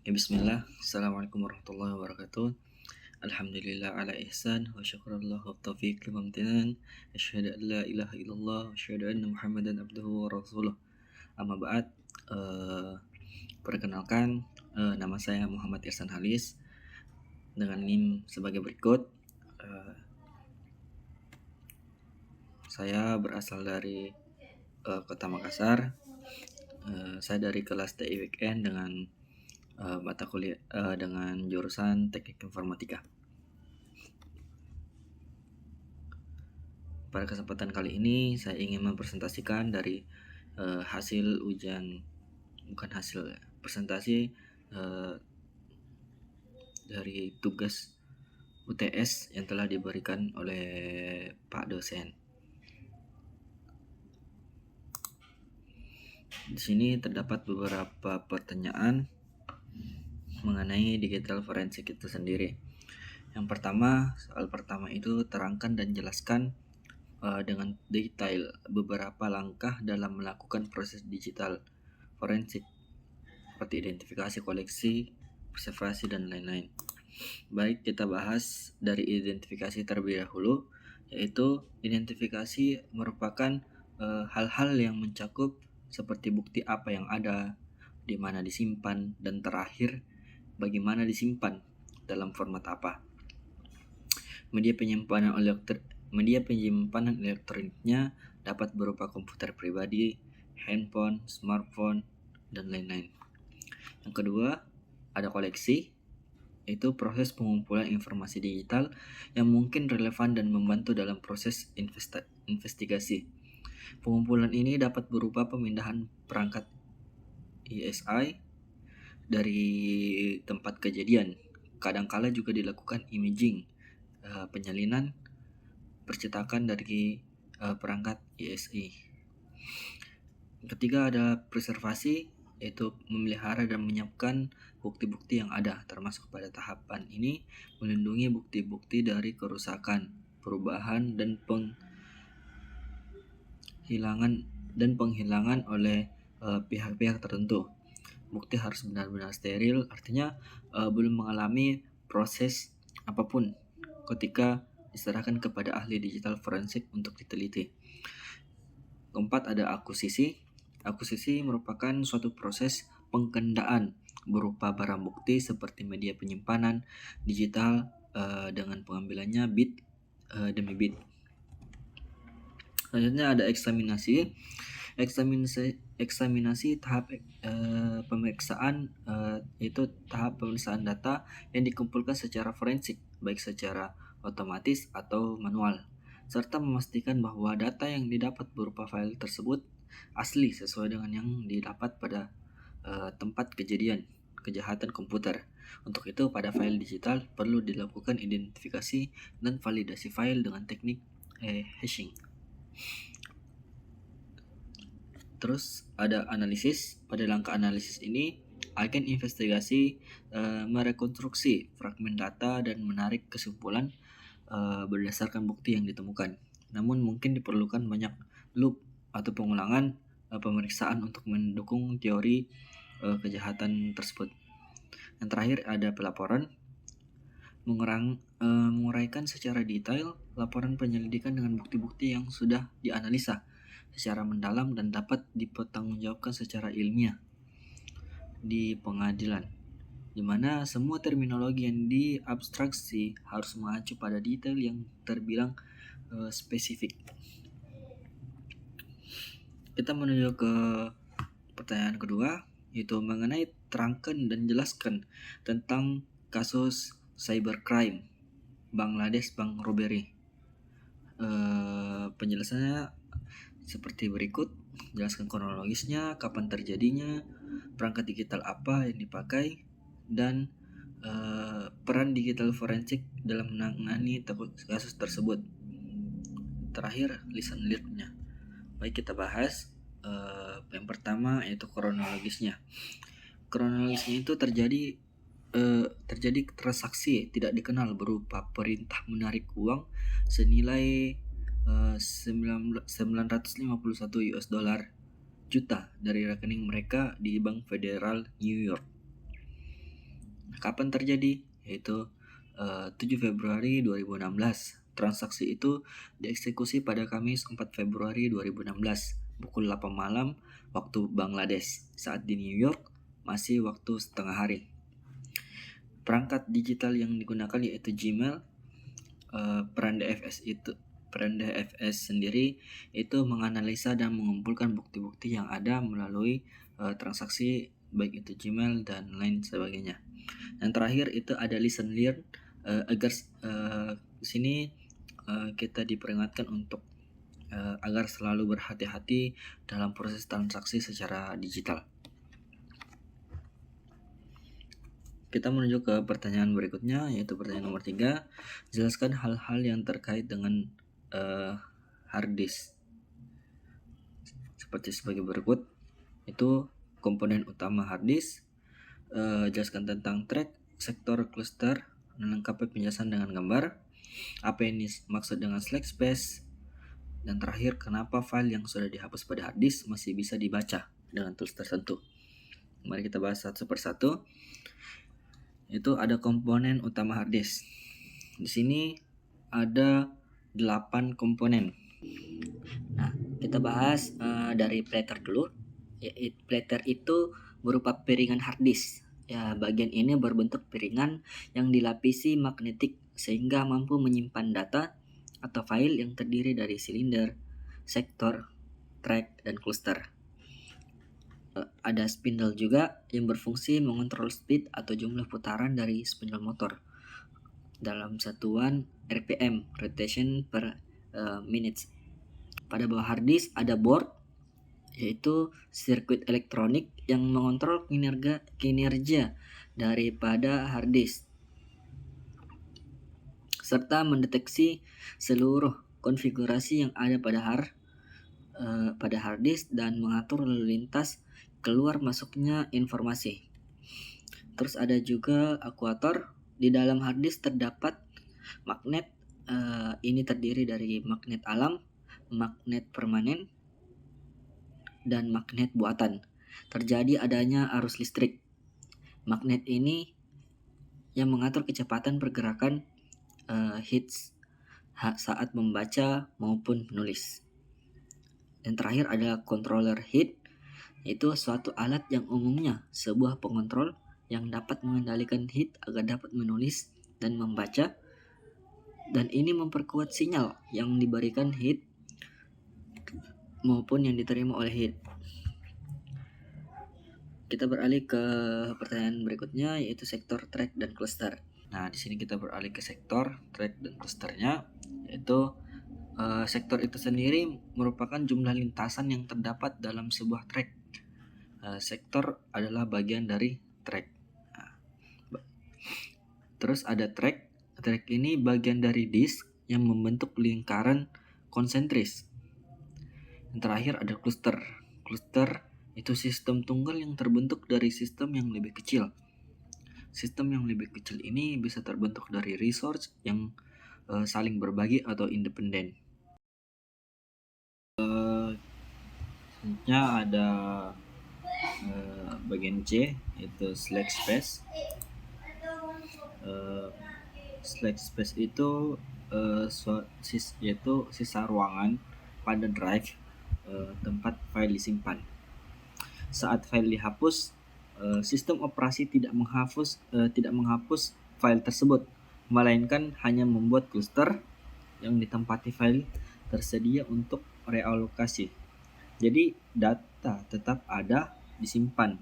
Ya bismillah, Assalamualaikum warahmatullahi wabarakatuh. Alhamdulillah ala ihsan wa syukurullah wa taufiq lima amtinan. Asyhadu an la ilaha illallah wa asyhadu anna Muhammadan abduhu wa rasuluh. Amma ba'd. Eh, Perkenalkan, nama saya Muhammad Irsan Halis dengan NIM sebagai berikut. Eh, saya berasal dari Kota Makassar. Saya dari kelas TI Weekend dengan mata kuliah dengan jurusan Teknik Informatika. Pada kesempatan kali ini saya ingin mempresentasikan dari hasil ujian, bukan hasil, presentasi dari tugas UTS yang telah diberikan oleh Pak dosen. Di sini terdapat beberapa pertanyaan mengenai digital forensik itu sendiri. Yang pertama, soal pertama itu terangkan dan jelaskan dengan detail beberapa langkah dalam melakukan proses digital forensik seperti identifikasi koleksi, preservasi, dan lain-lain. Baik, kita bahas dari identifikasi terlebih dahulu, yaitu identifikasi merupakan hal-hal yang mencakup seperti bukti apa yang ada, di mana disimpan, dan terakhir bagaimana disimpan, dalam format apa. Media penyimpanan elektroniknya dapat berupa komputer pribadi, handphone, smartphone, dan lain-lain. Yang kedua, ada koleksi, yaitu proses pengumpulan informasi digital yang mungkin relevan dan membantu dalam proses investigasi. Pengumpulan ini dapat berupa pemindahan perangkat ESI dari tempat kejadian. Kadangkala juga dilakukan imaging, penyalinan percetakan dari perangkat ESI. Ketiga, ada preservasi, yaitu memelihara dan menyiapkan bukti-bukti yang ada, termasuk pada tahapan ini melindungi bukti-bukti dari kerusakan, perubahan, dan penghilangan oleh pihak-pihak tertentu. Bukti harus benar-benar steril, artinya belum mengalami proses apapun ketika diserahkan kepada ahli digital forensik untuk diteliti. Keempat, ada akuisisi. Akuisisi merupakan suatu proses penggandaan berupa barang bukti seperti media penyimpanan digital dengan pengambilannya bit demi bit. Selanjutnya ada eksaminasi. Eksaminasi tahap pemeriksaan itu tahap pemeriksaan data yang dikumpulkan secara forensik, baik secara otomatis atau manual, serta memastikan bahwa data yang didapat berupa file tersebut asli sesuai dengan yang didapat pada tempat kejadian kejahatan komputer. Untuk itu, pada file digital perlu dilakukan identifikasi dan validasi file dengan teknik hashing. Terus ada analisis. Pada langkah analisis ini, agen investigasi merekonstruksi fragmen data dan menarik kesimpulan berdasarkan bukti yang ditemukan. Namun mungkin diperlukan banyak loop atau pengulangan pemeriksaan untuk mendukung teori kejahatan tersebut. Yang terakhir ada pelaporan. Menguraikan secara detail laporan penyelidikan dengan bukti-bukti yang sudah dianalisa secara mendalam dan dapat dipertanggungjawabkan secara ilmiah di pengadilan, di mana semua terminologi yang diabstraksi harus mengacu pada detail yang terbilang spesifik. Kita menuju ke pertanyaan kedua, yaitu mengenai terangkan dan jelaskan tentang kasus cybercrime Bangladesh Bank Robbery. Penjelasannya seperti berikut. Jelaskan kronologisnya, kapan terjadinya, perangkat digital apa yang dipakai, dan peran digital forensik dalam menangani kasus tersebut. Terakhir, lesson learned-nya. Baik, kita bahas yang pertama, yaitu kronologisnya. Kronologisnya itu terjadi transaksi tidak dikenal berupa perintah menarik uang senilai $951 juta dari rekening mereka di Bank Federal New York. Kapan terjadi? Yaitu 7 Februari 2016. Transaksi itu dieksekusi pada Kamis 4 Februari 2016 pukul 8 malam waktu Bangladesh, saat di New York masih waktu setengah hari. Perangkat digital yang digunakan yaitu Gmail. Peran DFS sendiri itu menganalisa dan mengumpulkan bukti-bukti yang ada melalui transaksi baik itu Gmail dan lain sebagainya. Yang terakhir itu ada listen learn, agar sini kita diperingatkan untuk agar selalu berhati-hati dalam proses transaksi secara digital. Kita menuju ke pertanyaan berikutnya, yaitu pertanyaan nomor 3. Jelaskan hal-hal yang terkait dengan hard disk. Seperti sebagai berikut, itu komponen utama hard disk, jelaskan tentang track, sektor, cluster, melengkapi penjelasan dengan gambar, apa yang dimaksud dengan slack space, dan terakhir kenapa file yang sudah dihapus pada hard disk masih bisa dibaca dengan tools tertentu. Mari kita bahas satu persatu. Itu ada komponen utama hard disk. Di sini ada 8 komponen. Nah, kita bahas dari platter dulu. Platter itu berupa piringan hard disk. Ya, bagian ini berbentuk piringan yang dilapisi magnetik sehingga mampu menyimpan data atau file yang terdiri dari silinder, sektor, track, dan cluster. Ada spindle juga yang berfungsi mengontrol speed atau jumlah putaran dari spindle motor dalam satuan RPM, rotation per minutes. Pada bawah hard disk ada board, yaitu sirkuit elektronik yang mengontrol kinerja daripada hard disk serta mendeteksi seluruh konfigurasi yang ada pada hard disk dan mengatur lalu lintas keluar masuknya informasi. Terus ada juga akuator. Di dalam hard disk terdapat magnet. Ini terdiri dari magnet alam, magnet permanen, dan magnet buatan. Terjadi adanya arus listrik. Magnet ini yang mengatur kecepatan pergerakan hits saat membaca maupun menulis. Dan terakhir ada controller head, yaitu suatu alat yang umumnya sebuah pengontrol yang dapat mengendalikan head agar dapat menulis dan membaca, dan ini memperkuat sinyal yang diberikan head maupun yang diterima oleh head. Kita beralih ke pertanyaan berikutnya, yaitu sektor, track, dan cluster. Nah, di sini kita beralih ke sektor, track, dan clusternya, yaitu sektor itu sendiri merupakan jumlah lintasan yang terdapat dalam sebuah track. Sektor adalah bagian dari track. Terus ada track. Track ini bagian dari disk yang membentuk lingkaran konsentris. Yang terakhir ada cluster. Cluster itu sistem tunggal yang terbentuk dari sistem yang lebih kecil. Sistem yang lebih kecil ini bisa terbentuk dari resource yang saling berbagi atau independen. Selanjutnya ada bagian C, yaitu slack space. Slack space itu yaitu sisa ruangan pada drive tempat file disimpan. Saat file dihapus, sistem operasi tidak menghapus file tersebut, melainkan hanya membuat cluster yang ditempati file tersedia untuk realokasi. Jadi data tetap ada disimpan.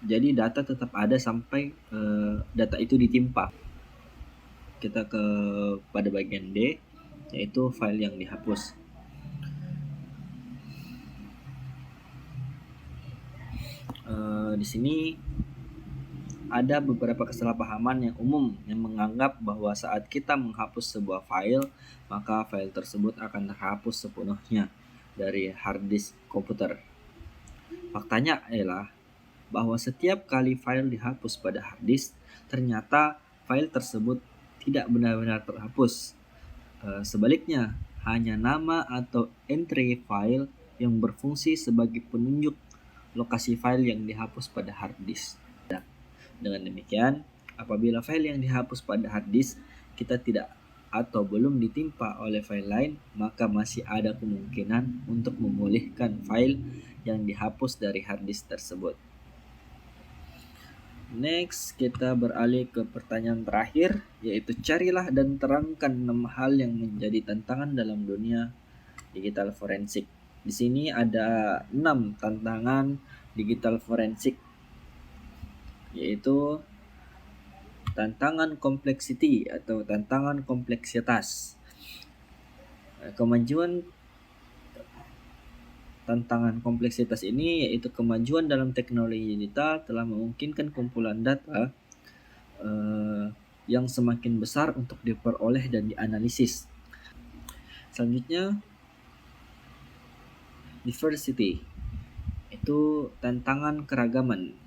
Jadi data tetap ada sampai data itu ditimpa. Kita pada bagian D, yaitu file yang dihapus. Di sini ada beberapa kesalahpahaman yang umum yang menganggap bahwa saat kita menghapus sebuah file, maka file tersebut akan terhapus sepenuhnya dari hard disk komputer. Faktanya adalah bahwa setiap kali file dihapus pada hard disk, ternyata file tersebut tidak benar-benar terhapus. Sebaliknya, hanya nama atau entry file yang berfungsi sebagai penunjuk lokasi file yang dihapus pada hard disk. Dengan demikian, apabila file yang dihapus pada hard disk kita tidak atau belum ditimpa oleh file lain, maka masih ada kemungkinan untuk memulihkan file yang dihapus dari hard disk tersebut. Next, kita beralih ke pertanyaan terakhir, yaitu carilah dan terangkan 6 hal yang menjadi tantangan dalam dunia digital forensik. Di sini ada 6 tantangan digital forensik, yaitu tantangan complexity atau tantangan kompleksitas. Kemajuan tantangan kompleksitas ini yaitu kemajuan dalam teknologi digital telah memungkinkan kumpulan data yang semakin besar untuk diperoleh dan dianalisis. Selanjutnya, diversity, itu tantangan keragaman.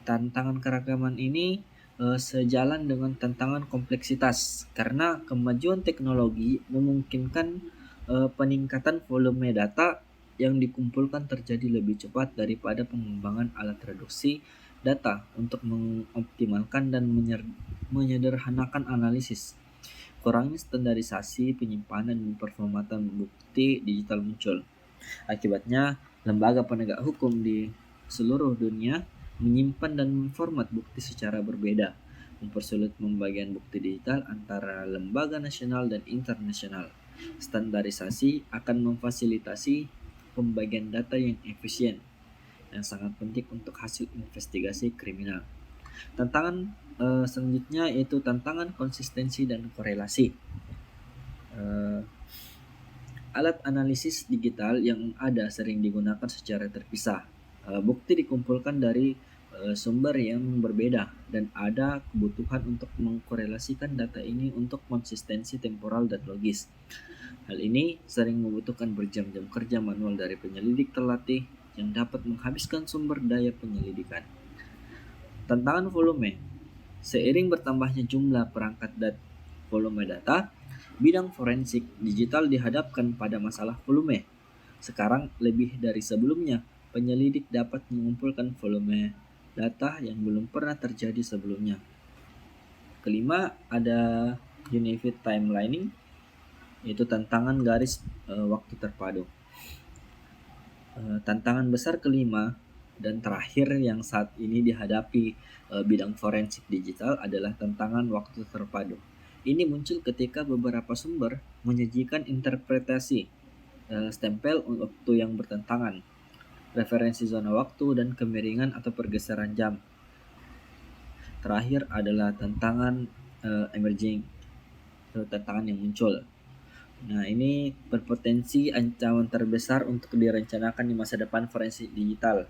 Tantangan keragaman ini sejalan dengan tantangan kompleksitas karena kemajuan teknologi memungkinkan peningkatan volume data yang dikumpulkan terjadi lebih cepat daripada pengembangan alat reduksi data untuk mengoptimalkan dan menyederhanakan analisis. Kurangnya standarisasi, penyimpanan, dan performatan bukti digital muncul. Akibatnya, lembaga penegak hukum di seluruh dunia menyimpan dan memformat bukti secara berbeda, mempersulit pembagian bukti digital antara lembaga nasional dan internasional. Standarisasi akan memfasilitasi pembagian data yang efisien, yang sangat penting untuk hasil investigasi kriminal. Tantangan selanjutnya yaitu tantangan konsistensi dan korelasi. Alat analisis digital yang ada sering digunakan secara terpisah. Bukti dikumpulkan dari sumber yang berbeda dan ada kebutuhan untuk mengkorelasikan data ini untuk konsistensi temporal dan logis. Hal ini sering membutuhkan berjam-jam kerja manual dari penyelidik terlatih yang dapat menghabiskan sumber daya penyelidikan. Tantangan volume. Seiring bertambahnya jumlah perangkat dan volume data, bidang forensik digital dihadapkan pada masalah volume. Sekarang lebih dari sebelumnya, penyelidik dapat mengumpulkan volume data yang belum pernah terjadi sebelumnya. Kelima, ada unified timelining, yaitu tantangan garis waktu terpadu. Tantangan besar kelima dan terakhir yang saat ini dihadapi bidang forensik digital adalah tantangan waktu terpadu. Ini muncul ketika beberapa sumber menyajikan interpretasi stempel waktu yang bertentangan, referensi zona waktu, dan kemiringan atau pergeseran jam. Terakhir adalah tantangan emerging, atau tantangan yang muncul. Nah, ini berpotensi ancaman terbesar untuk direncanakan di masa depan forensik digital,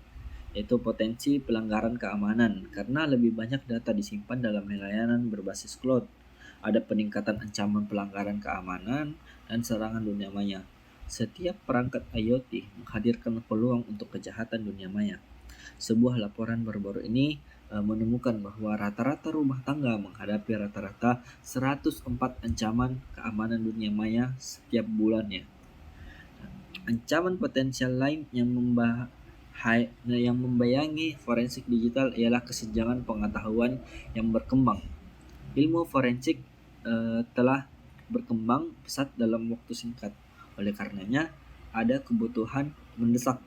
yaitu potensi pelanggaran keamanan karena lebih banyak data disimpan dalam layanan berbasis cloud. Ada peningkatan ancaman pelanggaran keamanan dan serangan dunia maya. Setiap perangkat IoT menghadirkan peluang untuk kejahatan dunia maya. Sebuah laporan baru-baru ini menemukan bahwa rata-rata rumah tangga menghadapi rata-rata 104 ancaman keamanan dunia maya setiap bulannya. Ancaman potensial lain yang membayangi forensik digital ialah kesenjangan pengetahuan yang berkembang. Ilmu forensik telah berkembang pesat dalam waktu singkat. Oleh karenanya, ada kebutuhan mendesak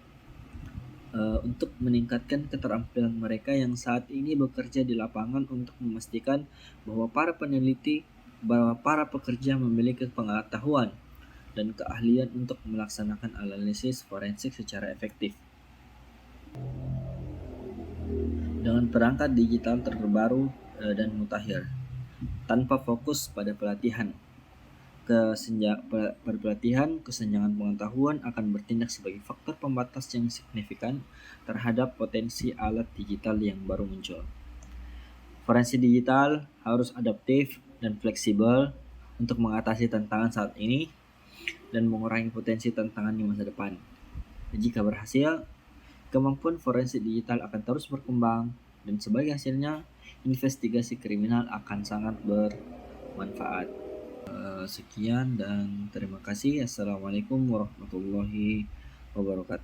untuk meningkatkan keterampilan mereka yang saat ini bekerja di lapangan untuk memastikan bahwa para pekerja memiliki pengetahuan dan keahlian untuk melaksanakan analisis forensik secara efektif. Dengan perangkat digital terbaru dan mutakhir, tanpa fokus pada pelatihan, kesenjangan pengetahuan akan bertindak sebagai faktor pembatas yang signifikan terhadap potensi alat digital yang baru muncul. Forensik digital harus adaptif dan fleksibel untuk mengatasi tantangan saat ini dan mengurangi potensi tantangan di masa depan. Jika berhasil, kemampuan forensik digital akan terus berkembang dan sebagai hasilnya, investigasi kriminal akan sangat bermanfaat. Sekian dan terima kasih. Assalamualaikum warahmatullahi wabarakatuh.